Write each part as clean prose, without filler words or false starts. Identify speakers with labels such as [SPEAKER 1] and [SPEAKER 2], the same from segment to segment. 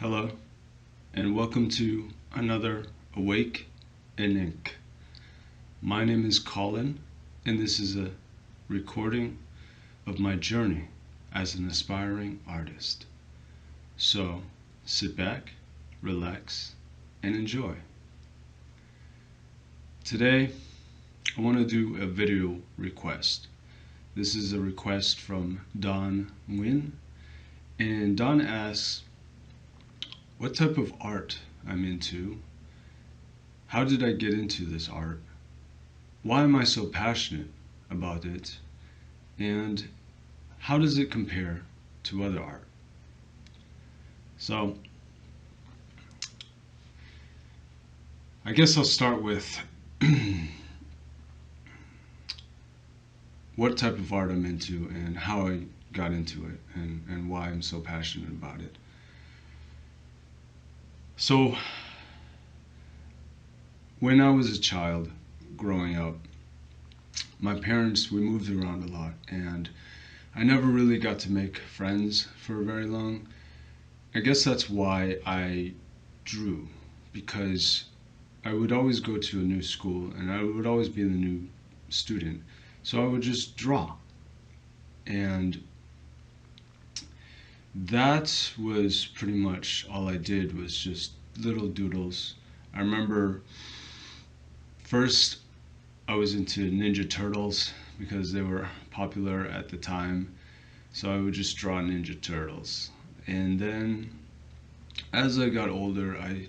[SPEAKER 1] Hello, and welcome to another Awake in Ink. My name is Colin, and this is a recording of my journey as an aspiring artist. So sit back, relax, and enjoy. Today, I want to do a video request. This is a request from Don Nguyen, and Don asks what type of art I'm into. How did I get into this art? Why am I so passionate about it? And how does it compare to other art? So, I guess I'll start with what type of art I'm into and how I got into it and why I'm so passionate about it. So, when I was a child growing up, my parents, we moved around a lot, and I never really got to make friends for very long. I guess that's why I drew, because I would always go to a new school and I would always be the new student. So I would just draw. And that was pretty much all I did, was just little doodles. I remember first I was into Ninja Turtles because they were popular at the time. So I would just draw Ninja Turtles. And then as I got older, I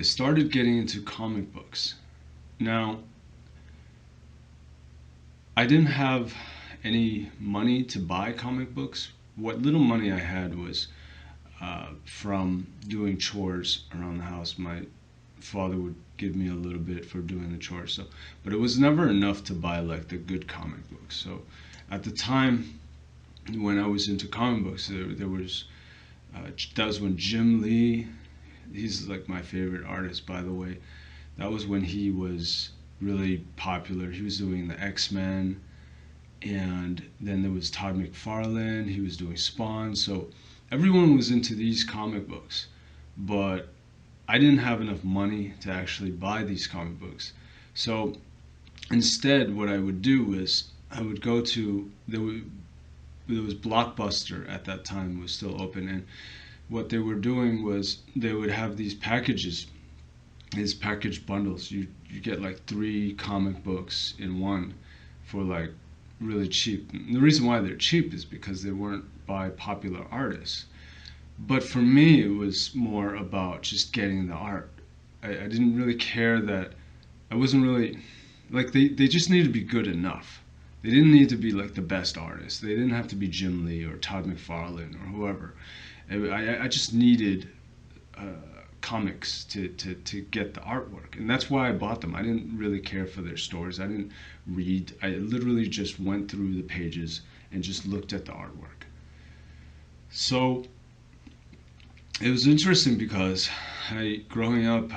[SPEAKER 1] started getting into comic books. Now, I didn't have any money to buy comic books. What little money I had was from doing chores around the house. My father would give me a little bit for doing the chores, but it was never enough to buy like the good comic books. So at the time when I was into comic books, there was that was when Jim Lee, he's like my favorite artist, by the way. That was when he was really popular. He was doing the X-Men, and then there was Todd McFarlane. He was doing Spawn. So everyone was into these comic books, but I didn't have enough money to actually buy these comic books. So instead, what I would do is I would go to there was Blockbuster at that time, was still open, and what they were doing was they would have these packages, these package bundles. You get like 3 comic books in one for like really cheap. And the reason why they're cheap is because they weren't by popular artists. But for me, it was more about just getting the art. I didn't really care that I wasn't really like they just needed to be good enough. They didn't need to be like the best artist. They didn't have to be Jim Lee or Todd McFarlane or whoever. I just needed comics to get the artwork. And that's why I bought them. I didn't really care for their stories. I didn't read. I literally just went through the pages and just looked at the artwork. So it was interesting because growing up,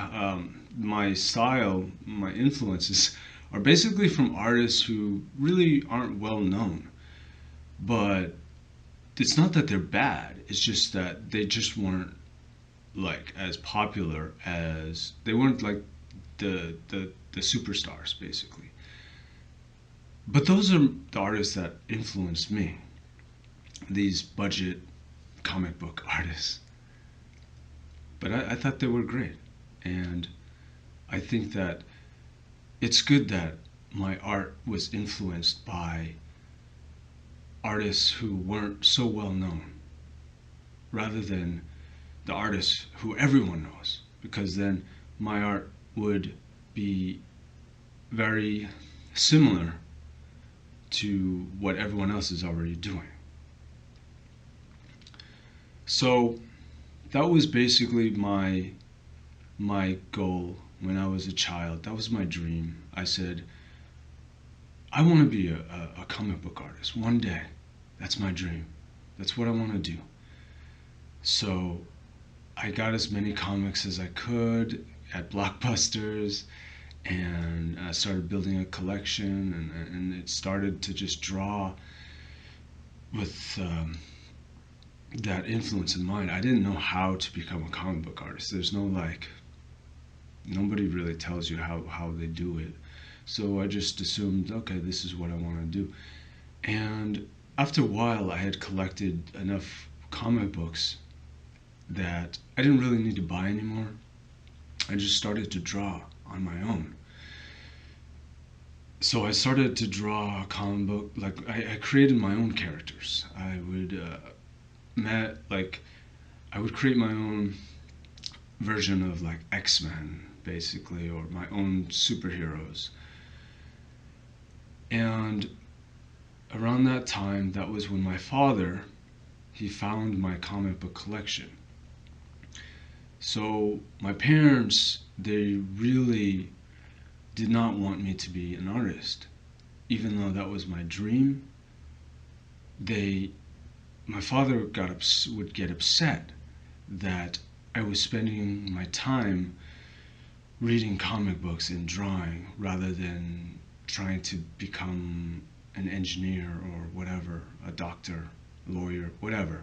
[SPEAKER 1] my style, my influences are basically from artists who really aren't well known. But it's not that they're bad. It's just that they just weren't like as popular as they weren't like the superstars basically. But those are the artists that influenced me. These budget comic book artists. But I thought they were great, and I think that it's good that my art was influenced by artists who weren't so well known, rather than the artists who everyone knows, because then my art would be very similar to what everyone else is already doing. So that was basically my goal when I was a child. That was my dream. I said, I want to be a comic book artist one day. That's my dream. That's what I want to do. So I got as many comics as I could at Blockbusters, and I started building a collection, and it started to just draw with that influence in mind, I didn't know how to become a comic book artist. There's no like, nobody really tells you how they do it. So I just assumed, okay, this is what I want to do. And after a while, I had collected enough comic books that I didn't really need to buy anymore. I just started to draw on my own. So I started to draw a comic book. Like I created my own characters. Like I would create my own version of like X-Men, basically, or my own superheroes. And around that time, that was when my father, he found my comic book collection. So my parents, they really did not want me to be an artist, even though that was my dream. They, my father would get upset that I was spending my time reading comic books and drawing rather than trying to become an engineer or whatever, a doctor, lawyer, whatever.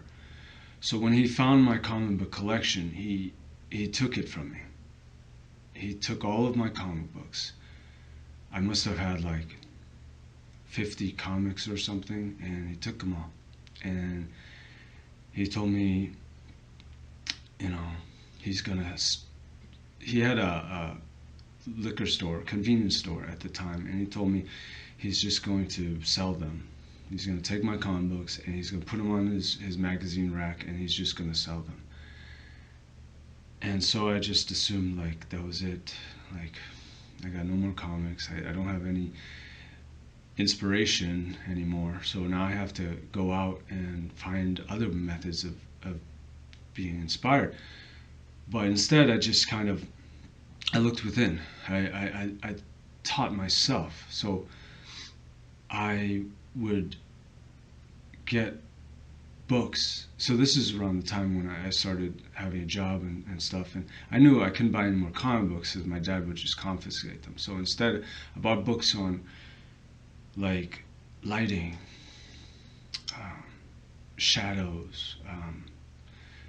[SPEAKER 1] So when he found my comic book collection, he took it from me. He took all of my comic books. I must have had like 50 comics or something, and he took them all. And he told me, you know, he's gonna. He had a liquor store, convenience store at the time, and he told me he's just going to sell them. He's going to take my comic books and he's going to put them on his magazine rack, and he's just going to sell them. And so I just assumed like that was it. Like I got no more comics. I don't have any inspiration anymore. So now I have to go out and find other methods of being inspired. But instead, I just kind of I looked within. I taught myself. So I would get books. So this is around the time when I started having a job and stuff. And I knew I couldn't buy any more comic books because my dad would just confiscate them. So instead, I bought books on like lighting, um, shadows,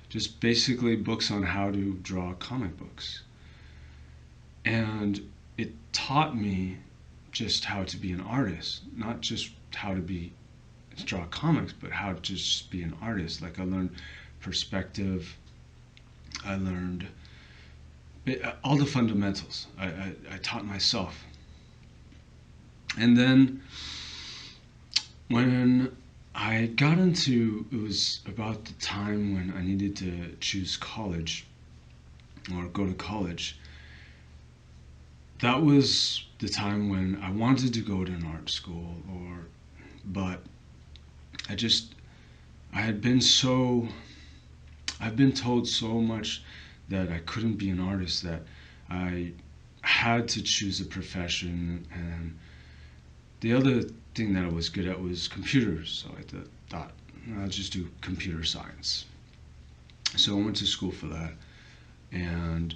[SPEAKER 1] just basically books on how to draw comic books. And it taught me just how to be an artist, not just how to draw comics, but how to just be an artist. Like I learned perspective, I learned all the fundamentals. I taught myself. And then when I got into, it was about the time when I needed to choose college or go to college. That was the time when I wanted to go to an art school, but I just, I had been so, I've been told so much that I couldn't be an artist that I had to choose a profession. And the other thing that I was good at was computers. So I thought, I'll just do computer science. So I went to school for that, and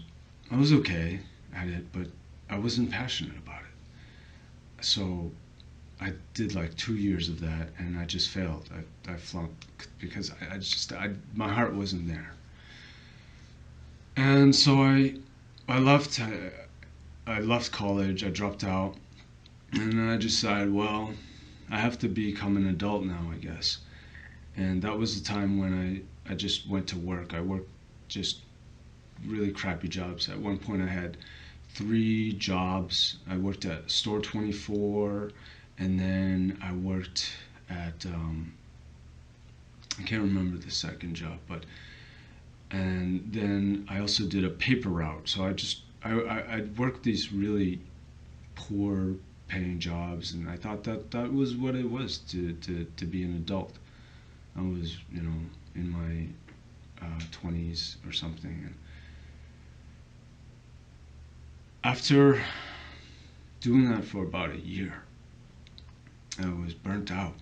[SPEAKER 1] I was okay at it, but I wasn't passionate about it. So I did like 2 years of that, and I just failed. I flunked because my heart wasn't there. And so I left. I left college. I dropped out, and then I decided, well, I have to become an adult now, I guess. And that was the time when I just went to work. I worked just really crappy jobs. At one point, I had 3 jobs. I worked at Store 24, and then I worked at I can't remember the second job, but and then I also did a paper route. So I worked these really poor paying jobs, and I thought that was what it was to be an adult. I was, in my 20s or something. And after doing that for about a year, I was burnt out.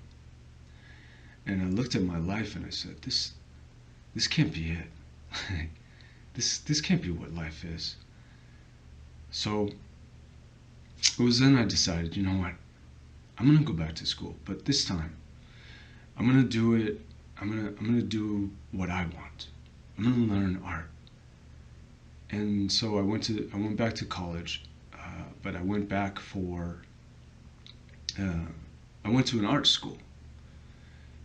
[SPEAKER 1] And I looked at my life and I said, this can't be it. this can't be what life is. So it was then I decided, you know what? I'm gonna go back to school, but this time I'm gonna do it I'm gonna do what I want. I'm gonna learn art. And so I went back to college, but I went back for uh, I went to an art school.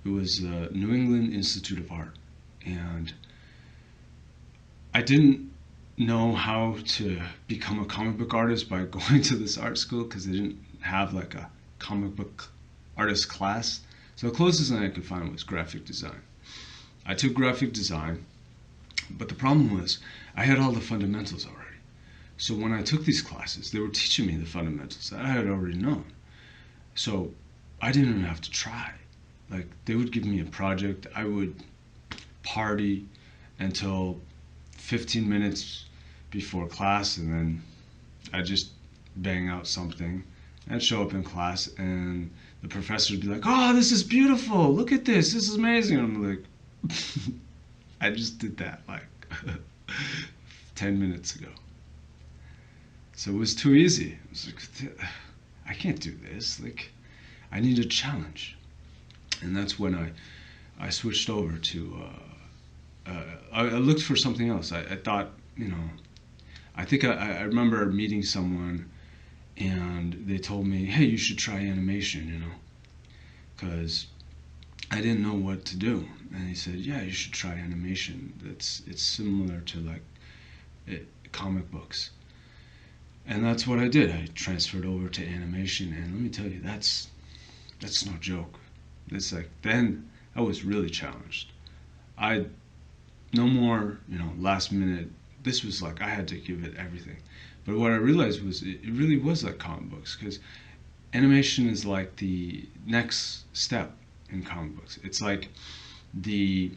[SPEAKER 1] It was the New England Institute of Art, and I didn't know how to become a comic book artist by going to this art school because they didn't have like a comic book artist class. So the closest thing I could find was graphic design. I took graphic design, but the problem was I had all the fundamentals already. So when I took these classes, they were teaching me the fundamentals that I had already known. So I didn't even have to try. Like they would give me a project, I would party until 15 minutes before class, and then I'd just bang out something. I'd show up in class, and the professor would be like, "Oh, this is beautiful! Look at this! This is amazing!" And I'm like, "I just did that like 10 minutes ago." So it was too easy. I was like, "I can't do this. Like, I need a challenge." And that's when I switched over to. I looked for something else. I thought, I think I remember meeting someone and they told me, hey, you should try animation, because I didn't know what to do. And he said, yeah, you should try animation. It's similar to like comic books. And that's what I did. I transferred over to animation, and let me tell you, that's no joke. It's like then I was really challenged. I no more, last minute. This was like I had to give it everything. But what I realized was it really was like comic books, because animation is like the next step in comic books. It's like the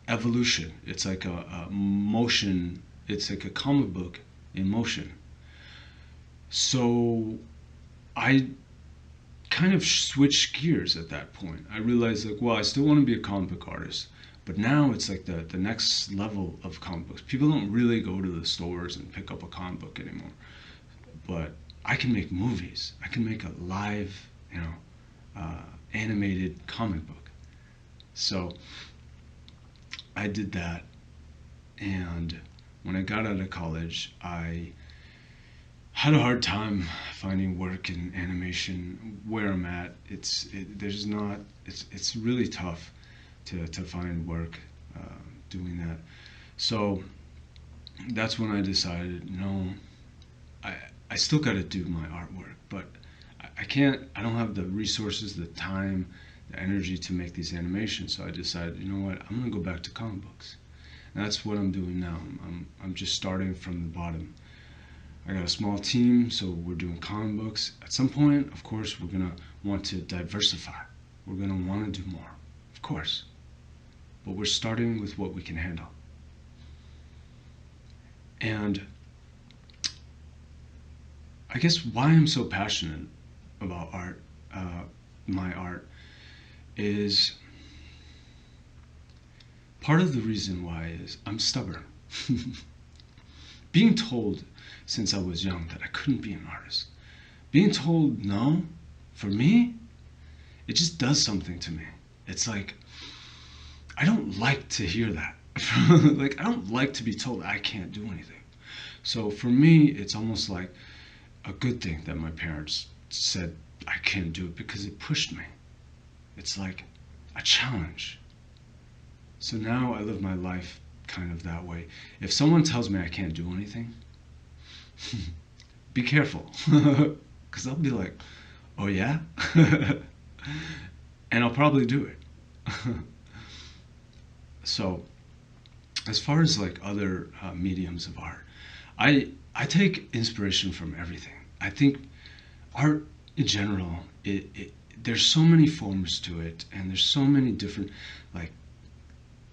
[SPEAKER 1] evolution. It's like a motion. It's like a comic book in motion. So I kind of switched gears at that point. I realized like, well, I still want to be a comic book artist, but now it's like the next level of comic books. People don't really go to the stores and pick up a comic book anymore. But I can make movies. I can make a live, animated comic book. So I did that, and when I got out of college, I had a hard time finding work in animation where I'm at. It's really tough to find work doing that. So that's when I decided, no, I still got to do my artwork, but I don't have the resources, the time, the energy to make these animations. So I decided, you know what, I'm gonna go back to comic books. And that's what I'm doing now. I'm just starting from the bottom. I got a small team, so we're doing comic books. At some point, of course, we're gonna want to diversify. We're gonna want to do more, of course. But we're starting with what we can handle. And I guess why I'm so passionate about art, my art, is part of the reason why is I'm stubborn. Being told since I was young that I couldn't be an artist, being told no, for me, it just does something to me. It's like, I don't like to hear that. Like, I don't like to be told I can't do anything. So for me, it's almost like a good thing that my parents said I can't do it, because it pushed me. It's like a challenge. So now I live my life kind of that way. If someone tells me I can't do anything, be careful, because I'll be like, oh yeah? And I'll probably do it. So as far as like other mediums of art, I take inspiration from everything. I think art in general, there's so many forms to it, and there's so many different, like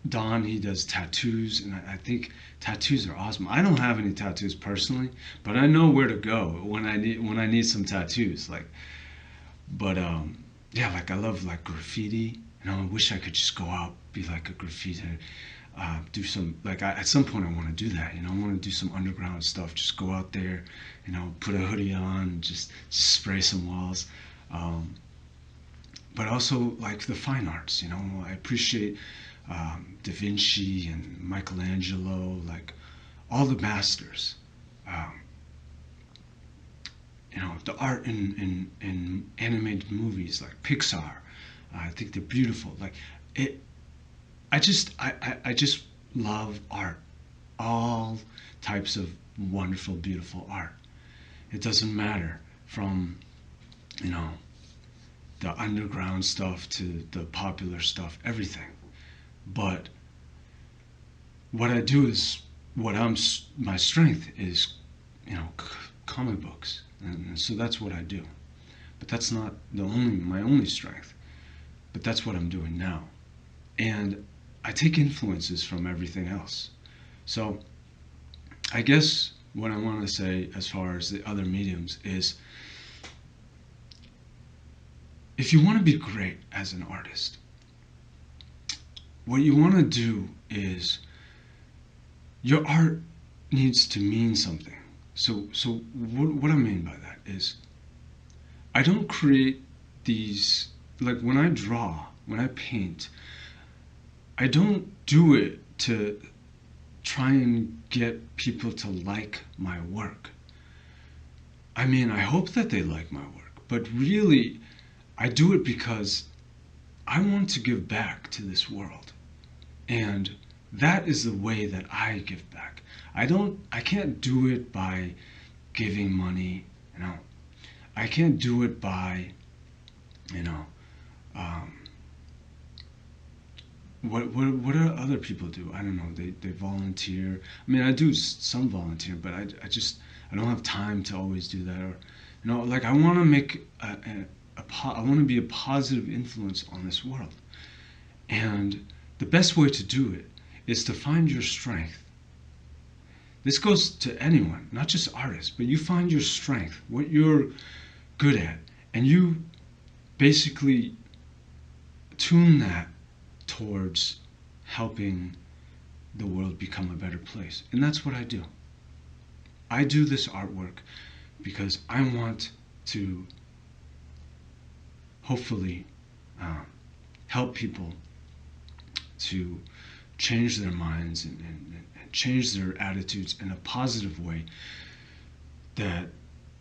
[SPEAKER 1] Don, he does tattoos, and I think tattoos are awesome. I don't have any tattoos personally, but I know where to go when I need some tattoos. Like, but yeah, like I love like graffiti. I wish I could just go out, be like a graffiti, do some like at some point I want to do that. I want to do some underground stuff. Just go out there, put a hoodie on, just spray some walls. but also like the fine arts. I appreciate Da Vinci and Michelangelo, like all the masters. Um, the art in animated movies like Pixar. I think they're beautiful. Like it, I just love art. All types of wonderful, beautiful art. It doesn't matter from you know the underground stuff to the popular stuff. Everything. But what I do is my strength is comic books, and so that's what I do. But that's not the only my only strength. But that's what I'm doing now, and I take influences from everything else. So I guess what I want to say as far as the other mediums is, if you want to be great as an artist, what you want to do is your art needs to mean something. So what I mean by that is, I don't create these, like when I draw, when I paint, I don't do it to try and get people to like my work. I mean, I hope that they like my work, but really, I do it because I want to give back to this world. And that is the way that I give back. I can't do it by giving money, you know. I can't do it by, you know, um, what do other people do? I don't know. They volunteer. I mean, I do some volunteer, but I don't have time to always do that. Or, like I want to make I want to be a positive influence on this world. And the best way to do it is to find your strength. This goes to anyone, not just artists, but you find your strength, what you're good at, and you basically tune that towards helping the world become a better place. And that's what I do. I do this artwork because I want to hopefully help people to change their minds and change their attitudes in a positive way, that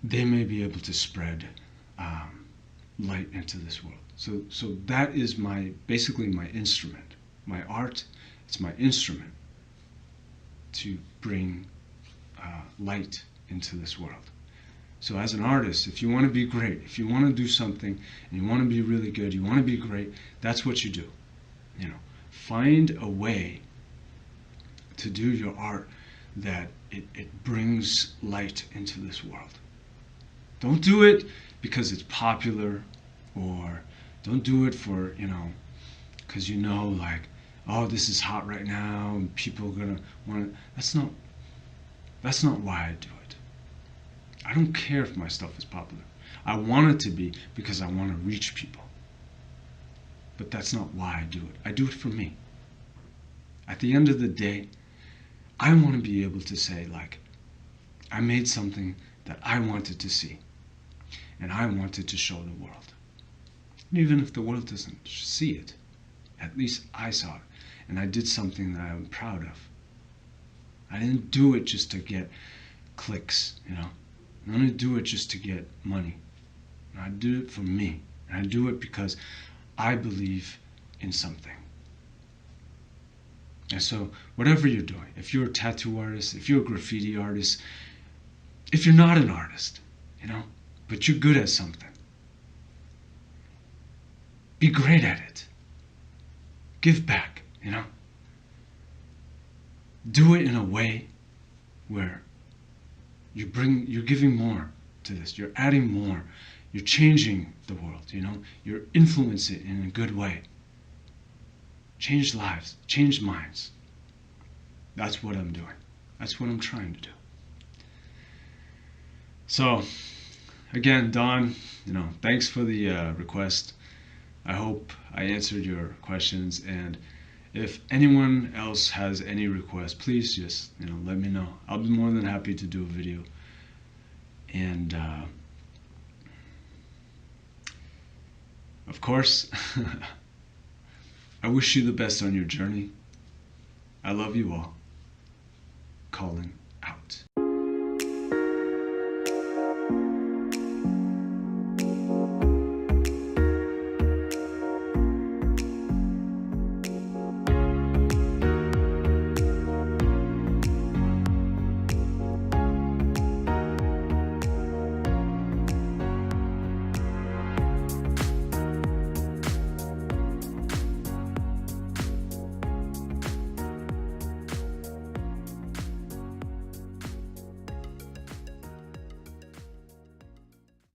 [SPEAKER 1] they may be able to spread light into this world. So that is basically my instrument. My art, it's my instrument to bring light into this world. So as an artist, if you want to be great, if you want to do something and you want to be really good, you want to be great, that's what you do. Find a way to do your art that it brings light into this world. Don't do it because it's popular, or don't do it for, because like, oh, this is hot right now and people are gonna want to. That's not why I do it. I don't care if my stuff is popular. I want it to be because I want to reach people. But that's not why I do it. I do it for me. At the end of the day, I want to be able to say, like, I made something that I wanted to see, and I wanted to show the world. And even if the world doesn't see it, at least I saw it, and I did something that I'm proud of. I didn't do it just to get clicks, I didn't do it just to get money. I do it for me, and I do it because I believe in something. And so, whatever you're doing, if you're a tattoo artist, if you're a graffiti artist, if you're not an artist, but you're good at something, be great at it. Give back, Do it in a way where you're giving more to this, you're adding more, you're changing the world, you're influencing it in a good way. Change lives, change minds. That's what I'm doing. That's what I'm trying to do. So, again, Don, thanks for the request. I hope I answered your questions, and if anyone else has any requests, please just, let me know. I'll be more than happy to do a video. And Of course, I wish you the best on your journey. I love you all. Calling out.